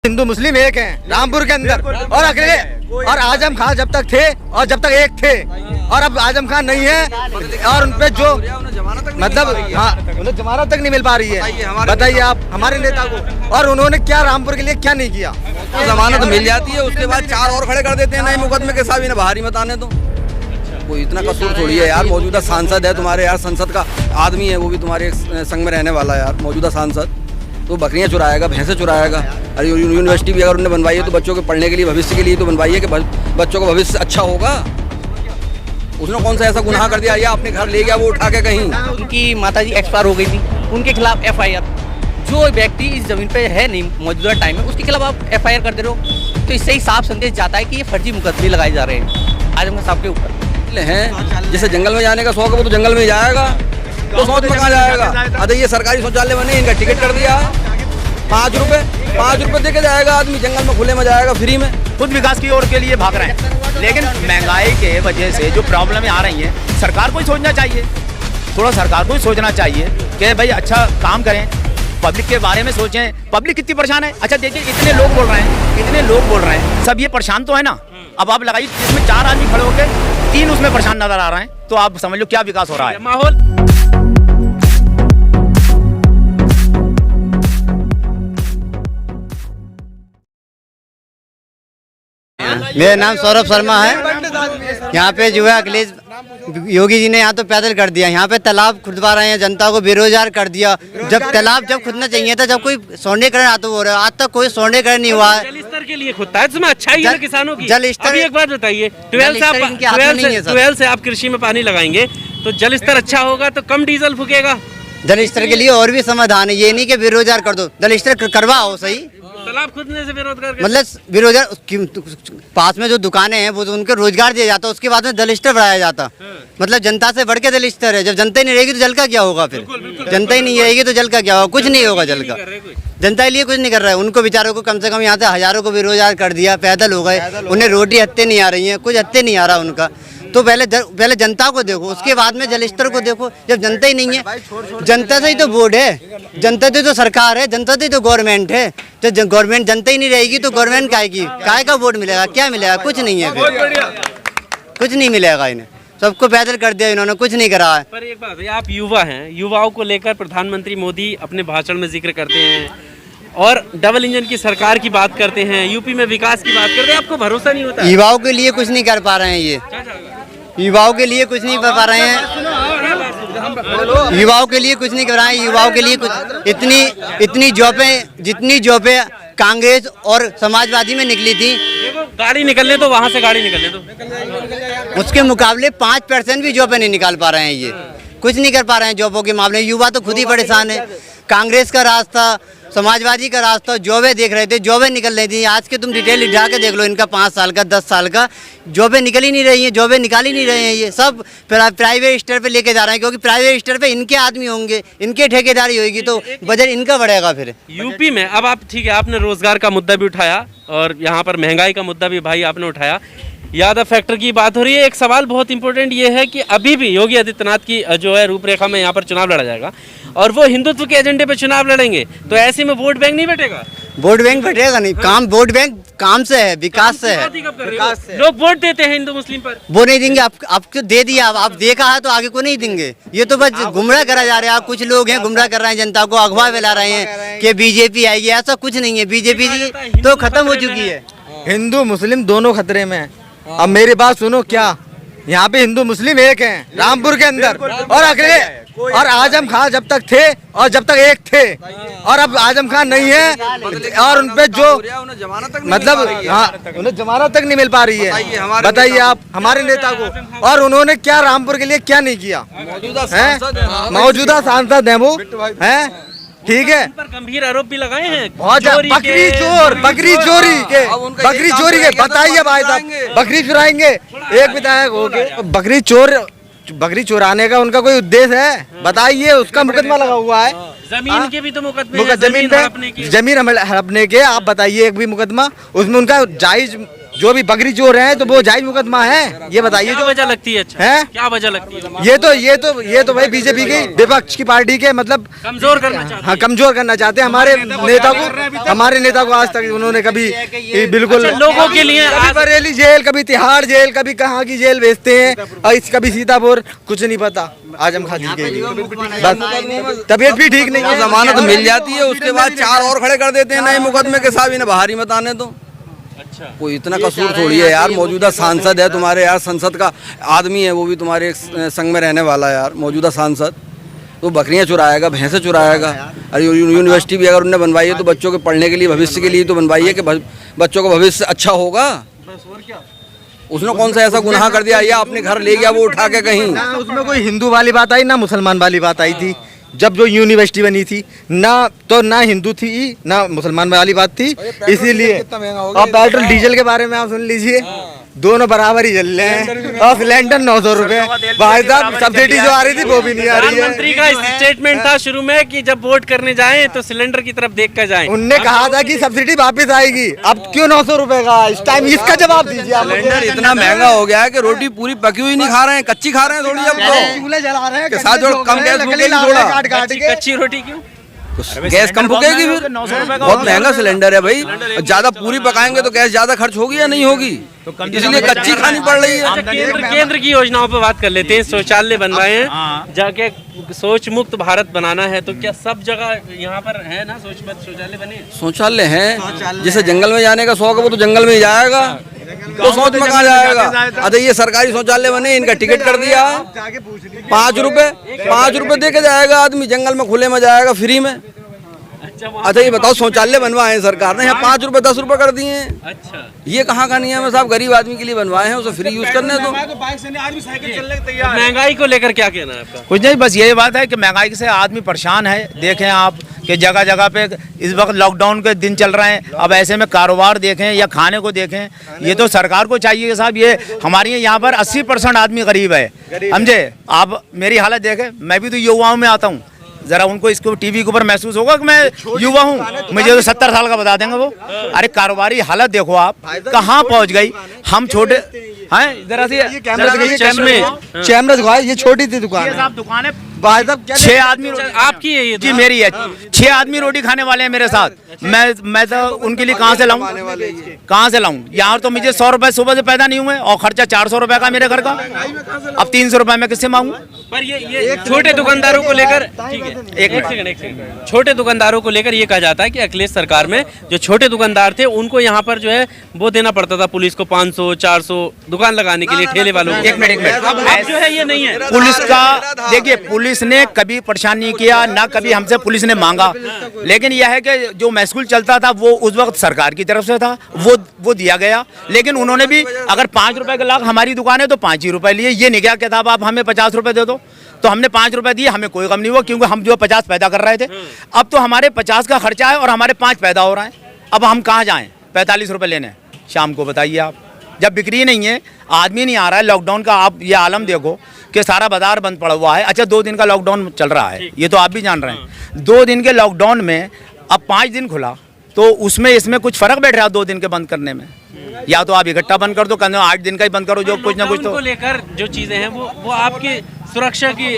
हिंदू मुस्लिम एक हैं रामपुर के अंदर और अकेले। और आजम खान जब तक थे और जब तक एक थे, और अब आजम खान नहीं है और उनपे जो मतलब उन्हें जमानत तक नहीं मिल पा रही है। बताइए आप हमारे नेता को, और उन्होंने क्या रामपुर के लिए क्या नहीं किया। तो जमानत मिल जाती है, उसके बाद 4 और खड़े कर देते हैं नए मुकदमे के साथ, इन्हें बाहर ही मत आने दो। कोई इतना कसूर थोड़ी है यार। मौजूदा सांसद है तुम्हारे यार, संसद का आदमी है, वो भी तुम्हारे संग में रहने वाला है यार मौजूदा सांसद। तो बकरियां चुराएगा, भैंसे चुराएगा। अरे यूनिवर्सिटी भी अगर उन्होंने बनवाई है तो बच्चों के पढ़ने के लिए, भविष्य के लिए तो बनवाई है कि बच्चों का भविष्य अच्छा होगा। उसने कौन सा ऐसा गुनाह कर दिया या अपने घर ले गया वो उठा के कहीं। उनकी माताजी एक्सपायर हो गई थी, उनके खिलाफ FIR। जो व्यक्ति इस जमीन पे है नहीं मौजूदा टाइम में, उसके खिलाफ आप FIR कर दे रहे हो, तो इससे ही साफ संदेश जाता है कि ये फर्जी मुकदमे लगाए जा रहे हैं आजम खान साहब के ऊपर हैं। जैसे जंगल में जाने का शौक है वो तो जंगल में जाएगा, तो शौच में कहाँ जाएगा। अरे ये सरकारी शौचालय बने, इनका टिकट कर दिया 5 रुपए दे के जाएगा आदमी, जंगल में खुले में जाएगा फ्री में। खुद विकास की ओर के लिए भाग रहे हैं, लेकिन महंगाई के वजह से जो प्रॉब्लमें आ रही हैं, सरकार को ही सोचना चाहिए। थोड़ा सरकार को ही सोचना चाहिए कि भाई अच्छा काम करें, पब्लिक के बारे में सोचें। पब्लिक कितनी परेशान है। अच्छा देखिए, इतने लोग बोल रहे हैं, सब ये परेशान तो है ना। अब आप लगाइए, जिसमें 4 आदमी खड़े होकर 3 उसमें परेशान नजर आ रहे हैं, तो आप समझ लो क्या विकास हो रहा है। माहौल मेरा नाम सौरभ शर्मा है। यहाँ पे जो है अखिलेश योगी जी ने यहाँ तो पैदल कर दिया। यहाँ पे तालाब खुदवा रहे हैं, जनता को बेरोजगार कर दिया। जब खुदना चाहिए था, जब कोई सौंदर्यीकरण आता हो रहा है, आज तक कोई सौंदर्यीकरण नहीं हुआ है। जल स्तर के लिए खुदता है, इसमें अच्छा ही है किसानों की। जल स्तर एक बात बताइए, ट्वेल्व से आप कृषि में पानी लगाएंगे तो जल स्तर अच्छा होगा तो कम डीजल फूकेगा। जल स्तर के लिए और भी समाधान है, ये नहीं कि बेरोजगार कर दो, जल स्तर करवाओ सही। तालाब खुदने से बेरोजगार मतलब बेरोजगार पास में जो दुकानें हैं वो तो उनके रोजगार दिया जाता, उसके बाद में जल स्तर बढ़ाया जाता। मतलब जनता से बढ़ के जल स्तर है। जब जनता ही नहीं रहेगी तो जल का क्या होगा फिर। जनता ही नहीं रहेगी तो जल का क्या होगा, कुछ नहीं होगा जल का। जनता के लिए कुछ नहीं कर रहा है। उनको बेचारों को कम से कम यहाँ से हजारों को बेरोजगार कर दिया, पैदल हो गए, उन्हें रोटी हत्ते नहीं आ रही है, कुछ हत्ते नहीं आ रहा उनका। तो पहले जनता को देखो, उसके बाद में जल स्तर को देखो। जब जनता ही नहीं है, जनता से ही तो बोर्ड है, जनता से तो सरकार है, जनता से तो गवर्नमेंट है। तो गवर्नमेंट जनता ही नहीं रहेगी तो गवर्नमेंट काय का वोट मिलेगा, क्या मिलेगा, कुछ नहीं है फिर, कुछ नहीं मिलेगा इन्हें। सबको पैदल कर दिया इन्होंने, कुछ नहीं करा है। पर एक बात है, आप युवा हैं, युवाओं को लेकर प्रधानमंत्री मोदी अपने भाषण में जिक्र करते हैं और डबल इंजन की सरकार की बात करते हैं, यूपी में विकास की बात करते हैं। आपको भरोसा नहीं होता? युवाओं के लिए कुछ नहीं कर पा रहे हैं, ये युवाओं के लिए कुछ नहीं कर पा रहे हैं, युवाओं के लिए कुछ नहीं कर रहे हैं। युवाओं के लिए कुछ इतनी जॉबें, जितनी जॉबें कांग्रेस और समाजवादी में निकली थी, गाड़ी निकलने तो वहाँ से गाड़ी निकलने तो उसके मुकाबले 5% भी जॉबें नहीं निकाल पा रहे हैं। ये कुछ नहीं कर पा रहे हैं जॉबों के मामले में। युवा तो खुद ही परेशान है। कांग्रेस का रास्ता, समाजवादी का रास्ता, जॉबें देख रहे थे, जॉबें निकल रही थी। आज के तुम डिटेल उठा के देख लो, इनका 5 साल का 10 साल का जॉबें निकल ही नहीं रही हैं, जॉबें निकाल ही नहीं रहे हैं। ये सब प्राइवेट स्तर पे लेके जा रहे हैं, क्योंकि प्राइवेट स्तर पे इनके आदमी होंगे, इनके ठेकेदारी होगी तो बजट इनका बढ़ेगा फिर। यूपी में अब आप ठीक है, आपने रोजगार का मुद्दा भी उठाया और यहाँ पर महंगाई का मुद्दा भी भाई आपने उठाया, यादव फैक्टर की बात हो रही है। एक सवाल बहुत इंपॉर्टेंट ये है कि अभी भी योगी आदित्यनाथ की जो है रूपरेखा में यहाँ पर चुनाव लड़ा जाएगा और वो हिंदुत्व के एजेंडे पे चुनाव लड़ेंगे, तो ऐसे में वोट बैंक नहीं बैठेगा। वोट बैंक बैठेगा नहीं, काम वोट बैंक काम से है, विकास से है। लोग वोट देते हैं हिंदू मुस्लिम पर, वो नहीं देंगे। आपको दे दिया, आप देखा है तो आगे को नहीं देंगे। ये तो बस गुमराह करा जा रहा है। कुछ लोग हैं गुमराह कर रहे हैं जनता को, अगवा फैला रहे हैं कि बीजेपी आएगी। ऐसा कुछ नहीं है, बीजेपी तो खत्म हो चुकी है। हिंदू मुस्लिम दोनों खतरे में है। अब मेरी बात सुनो, क्या यहाँ पे हिंदू मुस्लिम एक हैं रामपुर के अंदर और अकेले। और आजम खान जब तक थे और जब तक एक थे, और अब आजम खान नहीं है और उनपे जो मतलब उन्हें जमानत तक नहीं मिल पा रही है। बताइए आप हमारे नेता को, और उन्होंने क्या रामपुर के लिए क्या नहीं किया। मौजूदा सांसद है वो, है ठीक है। पर गंभीर आरोप भी लगाए हैं, बकरी चोरी के बताइए भाई साहब, बकरी चुराएंगे एक विधायक हो के, बकरी चुराने का उनका कोई उद्देश्य है? बताइए, उसका मुकदमा लगा हुआ है। जमीन के भी तो मुकदमे, जमीन हड़पने के आप बताइए एक भी मुकदमा उसमें उनका जो भी बकरी चोर हैं तो वो जायज मुकदमा है, ये बताइए। क्या वजह लगती है? अच्छा है क्या वजह लगती है? ये तो भाई बीजेपी की विपक्ष की पार्टी के मतलब कमजोर करना चाहते हाँ कमजोर करना चाहते हैं हमारे नेता को आज तक उन्होंने कभी बिल्कुल अच्छा, लोगों के लिए कभी बरेली जेल, कभी तिहाड़ जेल, कभी कहाँ की जेल भेजते हैं और कभी सीतापुर, कुछ नहीं पता। आजम खान जी के लिए बस तबीयत भी ठीक नहीं है, जमानत मिल जाती है, उसके बाद 4 और खड़े कर देते हैं नए मुकदमे के साथ, इन्हें बाहर ही मत आने दो। अच्छा कोई इतना कसूर थोड़ी है यार, मौजूदा सांसद है तुम्हारे यार, संसद का आदमी है, वो भी तुम्हारे एक संग में रहने वाला है यार, मौजूदा सांसद। तो बकरियां चुराएगा, भैंसें चुराएगा। अरे यूनिवर्सिटी भी अगर उनने बनवाई है तो बच्चों के पढ़ने के लिए, भविष्य के लिए तो बनवाई है कि बच्चों का भविष्य अच्छा होगा। उसने कौन सा ऐसा गुनाह कर दिया या अपने घर ले गया वो उठा के कहीं? ना उसमें कोई हिंदू वाली बात आई ना मुसलमान वाली बात आई थी। जब जो यूनिवर्सिटी बनी थी ना हिंदू थी ना मुसलमान वाली बात थी, इसीलिए। और पेट्रोल डीजल के बारे में आप सुन लीजिए, दोनों बराबर ही चल रहे हैं। और सिलेंडर 900 रुपए, भाई साहब सब्सिडी जो आ रही थी वो भी नहीं आ रही है। प्रधानमंत्री का स्टेटमेंट था शुरू में कि जब वोट करने जाएं तो सिलेंडर की तरफ देख कर जाएं। उनने कहा था कि सब्सिडी वापस आएगी, अब क्यों 900 रुपए का इस टाइम? इसका जवाब दीजिए आप। सिलेंडर इतना महंगा हो गया है कि रोटी पूरी पकी हुई नहीं खा रहे हैं, कच्ची खा रहे हैं थोड़ी। अब तो चूल्हे जला रहे हैं, साथ जो कम गैस फूकेगी थोड़ा, काट के कच्ची रोटी क्यों? गैस कम फूकेगी फिर। बहुत महंगा सिलेंडर है भाई, ज्यादा पूरी पकाएंगे तो गैस ज्यादा खर्च होगी या नहीं होगी, इसलिए कच्ची खानी पड़ रही है। केंद्र की योजनाओं पर बात कर लेते हैं। शौचालय बनवाए हैं, जाके शौच मुक्त भारत बनाना है, तो क्या सब जगह यहाँ पर है ना शौचालय बने? शौचालय है, जिसे जंगल में जाने का शौक है वो तो जंगल में ही जाएगा, तो शौच में कहाँ जाएगा? अच्छा ये सरकारी शौचालय बने, इनका टिकट कर दिया 5 रुपए दे के जाएगा आदमी, जंगल में खुले में जाएगा फ्री में। अच्छा ये बताओ, शौचालय बनवाए हैं सरकार ने, यहाँ 5 रुपए 10 रुपए कर दिए हैं। अच्छा ये कहाँ का नियम है साहब? गरीब आदमी के लिए बनवाए हैं, उसे फ्री यूज करने दो। महंगाई को लेकर क्या कहना है आपका? कुछ नहीं, बस यही बात है कि महंगाई से आदमी परेशान है। देखें आप कि जगह जगह पे इस वक्त लॉकडाउन के दिन चल रहे हैं, अब ऐसे में कारोबार देखें या खाने को देखें, ये तो सरकार को चाहिए कि साहब ये हमारे यहाँ पर 80% आदमी गरीब है, समझे? आप मेरी हालत देखें, मैं भी तो युवाओं में आता हूँ, जरा उनको इसको टीवी के ऊपर महसूस होगा कि मैं युवा हूँ, मुझे तो 70 साल का बता देंगे वो। अरे कारोबारी हालत देखो आप कहाँ पहुँच गई। हम छोटे हैं, जरा सी चैमरा दुकान, ये छोटी सी दुकान है। दुकानें भाई साहब 6 आदमी आपकी है ये? जी मेरी है। 6 आदमी रोटी खाने वाले हैं मेरे साथ, मैं तो उनके लिए कहाँ से लाऊं? कहाँ से लाऊं? यहाँ तो मुझे 100 रुपए सुबह से पैदा नहीं हुए और खर्चा 400 रुपए का मेरे घर का, अब 300 रुपए मैं किससे मांगू? पर ये छोटे दुकानदारों को लेकर, ठीक है एक सेकंड, छोटे दुकानदारों को लेकर ये कहा जाता है कि अखिलेश सरकार में जो छोटे दुकानदार थे उनको यहाँ पर जो है वो देना पड़ता था पुलिस को 500 400 दुकान लगाने के लिए, ठेले वालों को। एक मिनट अब जो है ये नहीं है। पुलिस का देखिए, पुलिस ने कभी परेशान नहीं किया, ना कभी हमसे पुलिस ने मांगा, लेकिन यह है कि जो महसूल चलता था वो उस वक्त सरकार की तरफ से था, वो दिया गया। लेकिन उन्होंने भी अगर 5 रुपए का लाख हमारी दुकान है तो 5 ही रुपए लिए, ये नहीं क्या कहता आप हमें 50 रुपए दे दो, तो हमने 5 रुपए दिए, हमें कोई गम नहीं हुआ, क्योंकि हम जो 50 पैदा कर रहे थे। अब तो हमारे 50 का खर्चा है और हमारे 5 पैदा हो रहा है, अब हम कहाँ जाएं 45 रुपए लेने शाम को? बताइए आप, जब बिक्री नहीं है, आदमी नहीं आ रहा है। लॉकडाउन का आप ये आलम देखो कि सारा बाजार बंद पड़ा हुआ है। अच्छा 2 दिन का लॉकडाउन चल रहा है, ये तो आप भी जान रहे हैं। 2 दिन के लॉकडाउन में अब 5 दिन खुला, तो उसमें इसमें कुछ फर्क बैठ रहा है 2 दिन के बंद करने में? या तो आप इकट्ठा बंद कर दो, 8 दिन का ही बंद करो, जो कुछ ना कुछ तो लेकर जो चीजें हैं वो आपकी सुरक्षा की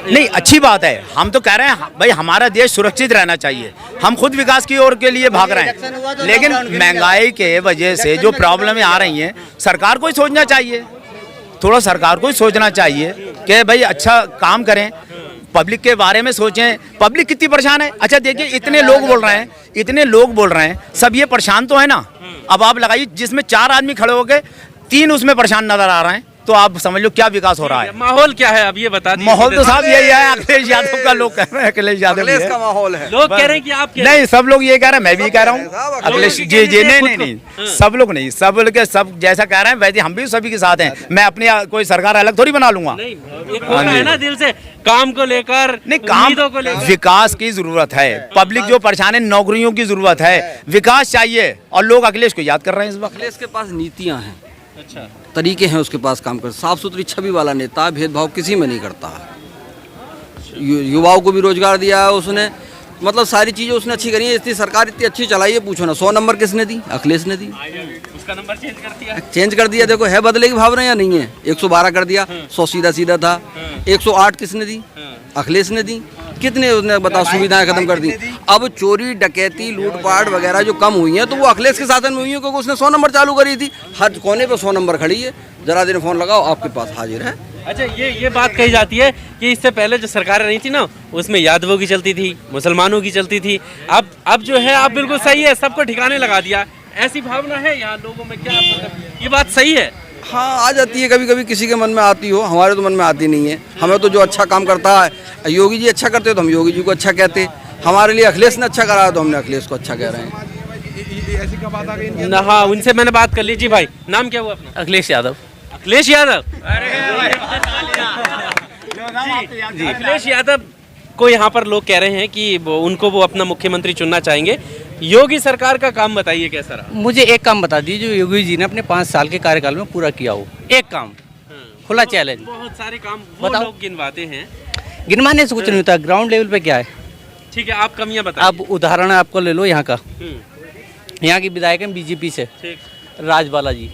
नहीं, अच्छी बात है। हम तो कह रहे हैं भाई हमारा देश सुरक्षित रहना चाहिए, हम खुद विकास की ओर के लिए भाग रहे हैं, लेकिन महंगाई के वजह से जो प्रॉब्लमें आ रही हैं, सरकार को ही सोचना चाहिए, थोड़ा सरकार को ही सोचना चाहिए कि भाई अच्छा काम करें, पब्लिक के बारे में सोचें। पब्लिक कितनी परेशान है। अच्छा देखिए, इतने लोग बोल रहे हैं, सब ये परेशान तो है ना। अब आप लगाइए, जिसमें 4 आदमी खड़े हो गए, 3 उसमें परेशान नजर आ रहे हैं, तो आप समझ लो क्या विकास हो रहा है। माहौल क्या है अब ये बता दीजिए। माहौल तो साहब यही है, अखिलेश यादव का लोग कह रहे हैं, अखिलेश यादव का माहौल है। लोग कह रहे हैं कि आप नहीं, सब लोग ये कह रहे हैं, मैं भी कह रहा हूँ अखिलेश जी नहीं, सब लोग नहीं, सब जैसा कह रहे हैं वैसे हम भी सभी के साथ हैं। मैं अपनी कोई सरकार अलग थोड़ी बना लूंगा। एक होता है ना दिल से काम को लेकर, नहीं, काम को लेकर विकास की जरूरत है। पब्लिक जो परेशान है, नौकरियों की जरूरत है, विकास चाहिए, और लोग अखिलेश को याद कर रहे हैं इस वक्त। अखिलेश के पास नीतियाँ हैं, अच्छा तरीके हैं उसके पास काम कर, साफ सुथरी छवि वाला नेता, भेदभाव किसी में नहीं करता। युवाओं को भी रोजगार दिया है उसने, मतलब सारी चीजें उसने अच्छी करी है, इतनी सरकार इतनी अच्छी चलाई है, पूछो ना। 100 नंबर किसने दी? अखिलेश ने दी। उसका नंबर चेंज कर दिया। चेंज कर दिया। देखो है बदले की भावना या नहीं है? 112 कर दिया, 100 सीधा सीधा था। 108 किसने दी? अखिलेश ने दी। कितने उसने बताओ सुविधाएं खत्म कर दी। अब चोरी डकैती लूटपाट वगैरह जो कम हुई है तो वो अखिलेश के शासन में हुई है, क्योंकि उसने 100 नंबर चालू करी थी। हर कोने पे 100 नंबर खड़ी है, जरा दिन फोन लगाओ आपके पास हाजिर है। अच्छा, ये बात कही जाती है कि इससे पहले जो सरकारें रही थी ना, उसमें यादवों की चलती थी, मुसलमानों की चलती थी। अब जो है आप बिल्कुल सही है, सबको ठिकाने लगा दिया। ऐसी भावना है यहाँ लोगों में, क्या मतलब ये बात सही है? हाँ, आ जाती है कभी कभी, किसी के मन में आती हो, हमारे तो मन में आती नहीं है। हमें तो जो अच्छा काम करता है, योगी जी अच्छा करते तो हम योगी जी को अच्छा कहते, हमारे लिए अखिलेश ने अच्छा करा तो हमने अखिलेश को अच्छा कह रहे हैं। ना हाँ, उनसे मैंने बात कर ली। जी भाई, नाम क्या हुआ अपना? अखिलेश यादव। अखिलेश यादव। जी, अखिलेश यादव को यहाँ पर लोग कह रहे हैं कि उनको वो अपना मुख्यमंत्री चुनना चाहेंगे। योगी सरकार का काम बताइए कैसा रहा? मुझे एक काम बता दीजिए जो योगी जी ने अपने 5 साल के कार्यकाल में पूरा किया हो, एक काम, खुला चैलेंज। बहुत सारे काम वो बताओ। लोग गिनवाते हैं। गिनवाने से कुछ नहीं होता, ग्राउंड लेवल पे क्या है। ठीक है, आप कमियां बताइए। अब उदाहरण आपको ले लो यहाँ का, यहाँ की विधायक हैं बीजेपी से ठीक। राजबाला जी।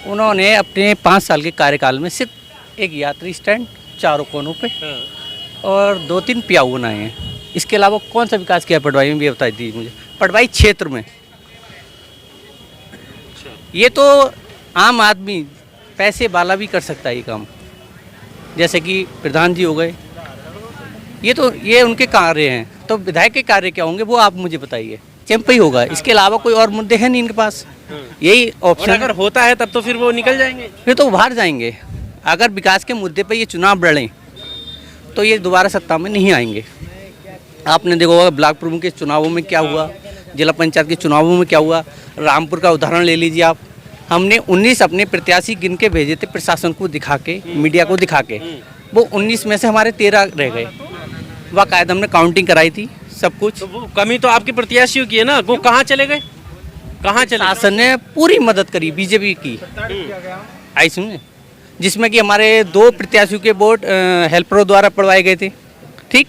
उन्होंने अपने 5 साल के कार्यकाल में सिर्फ एक यात्री स्टैंड 4 कोनों पे और 2-3 प्याऊ बनाए हैं। इसके अलावा कौन सा विकास किया पटवाई में, भी बता दीजिए मुझे, पटवाई क्षेत्र में। ये तो आम आदमी पैसे वाला भी कर सकता है ये काम, जैसे कि प्रधान जी हो गए। ये उनके कार्य हैं, तो विधायक के कार्य क्या होंगे वो आप मुझे बताइए। चैंप ही होगा, इसके अलावा कोई और मुद्दे हैं नहीं इनके पास। यही ऑप्शन, अगर होता है तब तो फिर वो निकल जाएंगे, फिर तो बाहर जाएंगे। अगर विकास के मुद्दे पे ये चुनाव लड़ें तो ये दोबारा सत्ता में नहीं आएंगे। आपने देखा होगा ब्लॉक प्रमुख के चुनावों में क्या हुआ, जिला पंचायत के चुनावों में क्या हुआ। रामपुर का उदाहरण ले लीजिए आप। हमने 19 अपने प्रत्याशी गिन के भेजे थे प्रशासन को दिखा के, मीडिया को दिखा के। वो 19 में से हमारे 13 रह गए। बाकायदा हमने काउंटिंग कराई थी, सब कुछ। तो वो कमी तो आपके प्रत्याशियों की है ना, वो कहाँ चले गए? कहाँ चले? शासन ने पूरी मदद करी बीजेपी की, आई सुनिए, जिसमें कि हमारे 2 प्रत्याशियों के वोट हेल्परों द्वारा पड़वाए गए थे। ठीक,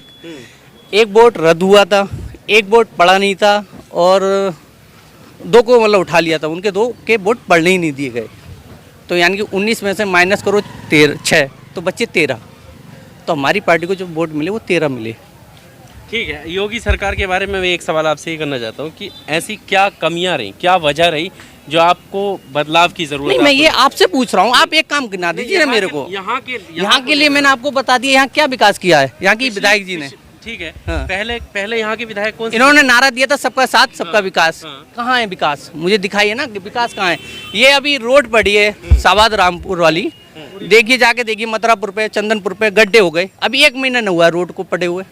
एक वोट रद्द हुआ था, एक वोट पड़ा नहीं था, और 2 को मतलब उठा लिया था। उनके 2 के वोट पढ़ने ही नहीं दिए गए। तो यानी कि 19 में से माइनस करो 6, तो बच्चे 13। तो हमारी पार्टी को जो वोट मिले वो 13 मिले। ठीक है, योगी सरकार के बारे में मैं एक सवाल आपसे ये करना चाहता हूँ कि ऐसी क्या कमियां रही, क्या वजह रही जो आपको बदलाव की जरूरत? नहीं, मैं ये आपसे पूछ रहा हूँ, आप एक काम गिना दीजिए ना मेरे को। यहाँ के लिए मैंने आपको बता दिया यहाँ क्या विकास किया है यहाँ की विधायक जी ने। ठीक है, हाँ। पहले यहाँ के विधायक कौन से? इन्होंने नारा दिया था सबका साथ सबका विकास। हाँ। कहाँ है विकास, मुझे दिखाइए ना कि विकास कहाँ है। ये अभी रोड पड़ी है सावाद रामपुर वाली, देखिए जाके देखिए, मथुरापुर पे चंदनपुर पे गड्ढे हो गए, अभी 1 महीना न हुआ रोड को पड़े हुए।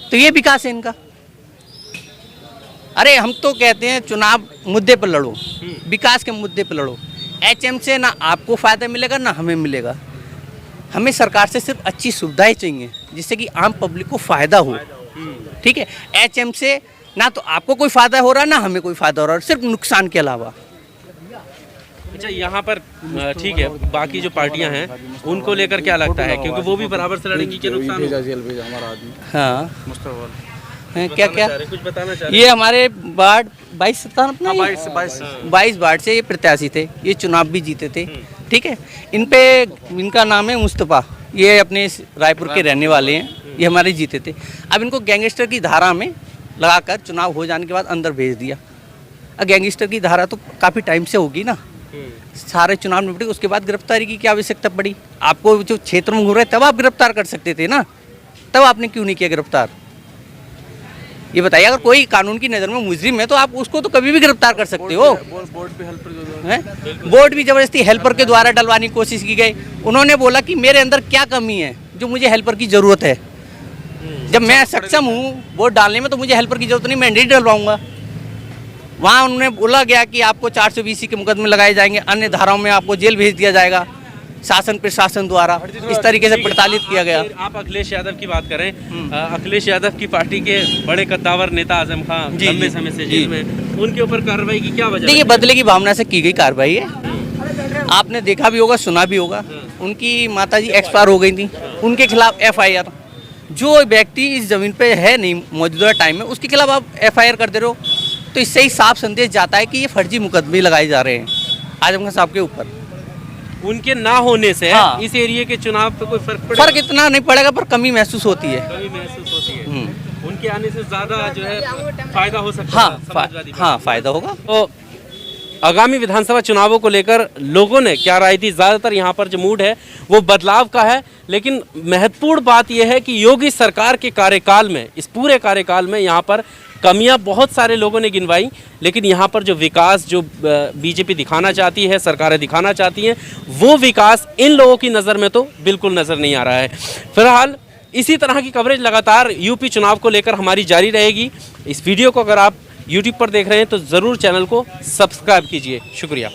तो ये विकास है इनका। अरे हम तो कहते हैं चुनाव मुद्दे पर लड़ो, विकास के मुद्दे पर लड़ो। एचएम से ना आपको फायदा मिलेगा ना हमें मिलेगा। हमें सरकार से सिर्फ अच्छी सुविधाएं चाहिए जिससे कि आम पब्लिक को फायदा हो। ठीक है, एचएम से ना तो आपको कोई फायदा हो रहा है ना हमें कोई फायदा हो रहा है, सिर्फ नुकसान के अलावा। अच्छा, यहाँ पर ठीक है, बाकी जो पार्टियां हैं उनको लेकर क्या लगता है, क्योंकि वो भी बराबर से लड़ेंगी कि नुकसान हो? हाँ, क्या क्या कुछ बताना चाह रहे ये हमारे वार्ड 22 अपना 22 वार्ड से ये प्रत्याशी थे, ये चुनाव भी जीते थे। ठीक है, इनका नाम है मुस्तफ़ा, ये अपने रायपुर के रहने वाले हैं, ये हमारे जीते थे। अब इनको गैंगस्टर की धारा में लगाकर चुनाव हो जाने के बाद अंदर भेज दिया। अब गैंगस्टर की धारा तो काफ़ी टाइम से होगी ना, सारे चुनाव निपटे, उसके बाद गिरफ्तारी की क्या आवश्यकता पड़ी? आपको जो क्षेत्र में घूम रहे तब आप गिरफ्तार कर सकते थे ना, तब आपने क्यों नहीं किया गिरफ्तार? ये बताइए, अगर कोई कानून की नज़र में मुजरिम है तो आप उसको तो कभी भी गिरफ्तार कर सकते हो। वोट भी जबरदस्ती हेल्पर के द्वारा डलवाने की कोशिश की गई। उन्होंने बोला कि मेरे अंदर क्या कमी है जो मुझे हेल्पर की ज़रूरत है। जब मैं सक्षम हूँ वोट डालने में तो मुझे हेल्पर की जरूरत नहीं, मैं नहीं डलवाऊंगा। वहाँ उन्होंने बोला गया कि आपको 420 के मुकदमे लगाए जाएंगे, अन्य धाराओं में आपको जेल भेज दिया जाएगा शासन प्रशासन द्वारा। इस तरीके से प्रताड़ित किया गया। आप अखिलेश यादव की बात करें, अखिलेश यादव की पार्टी के बड़े कद्दावर नेता आजम खान लंबे समय से जेल में, उनके ऊपर कार्रवाई की क्या वजह? देखिए, बदले की भावना से की गई कार्रवाई है। आपने देखा भी होगा, सुना भी होगा। उनकी माताजी एक्सपायर हो गई थी, उनके खिलाफ FIR। जो व्यक्ति इस ज़मीन पे है नहीं मौजूदा टाइम में, उसके खिलाफ आप एफआईआर कर दे रहे हो, तो इससे ही साफ संदेश जाता है कि ये फर्जी मुकदमे लगाए जा रहे हैं आजम खान साहब के ऊपर। उनके ना होने से हाँ। इस एरिया के चुनाव पे कोई फर्क पड़ेगा? फर्क इतना नहीं पड़ेगा, पर कमी महसूस होती है। कभी महसूस होती है। उनके आने से ज्यादा जो है फायदा हो सकता हाँ है समाजवादी पार्टी। हाँ, फायदा होगा। तो आगामी विधानसभा चुनावों को लेकर लोगों ने क्या राय दी? ज़्यादातर यहाँ पर जो मूड है वो बदलाव का है, लेकिन महत्वपूर्ण बात यह है कि योगी सरकार के कार्यकाल में, इस पूरे कार्यकाल में यहाँ पर कमियां बहुत सारे लोगों ने गिनवाई, लेकिन यहाँ पर जो विकास जो बीजेपी दिखाना चाहती है, सरकारें दिखाना चाहती हैं, वो विकास इन लोगों की नज़र में तो बिल्कुल नज़र नहीं आ रहा है। फिलहाल इसी तरह की कवरेज लगातार यूपी चुनाव को लेकर हमारी जारी रहेगी। इस वीडियो को अगर आप यूट्यूब पर देख रहे हैं तो ज़रूर चैनल को सब्सक्राइब कीजिए। शुक्रिया।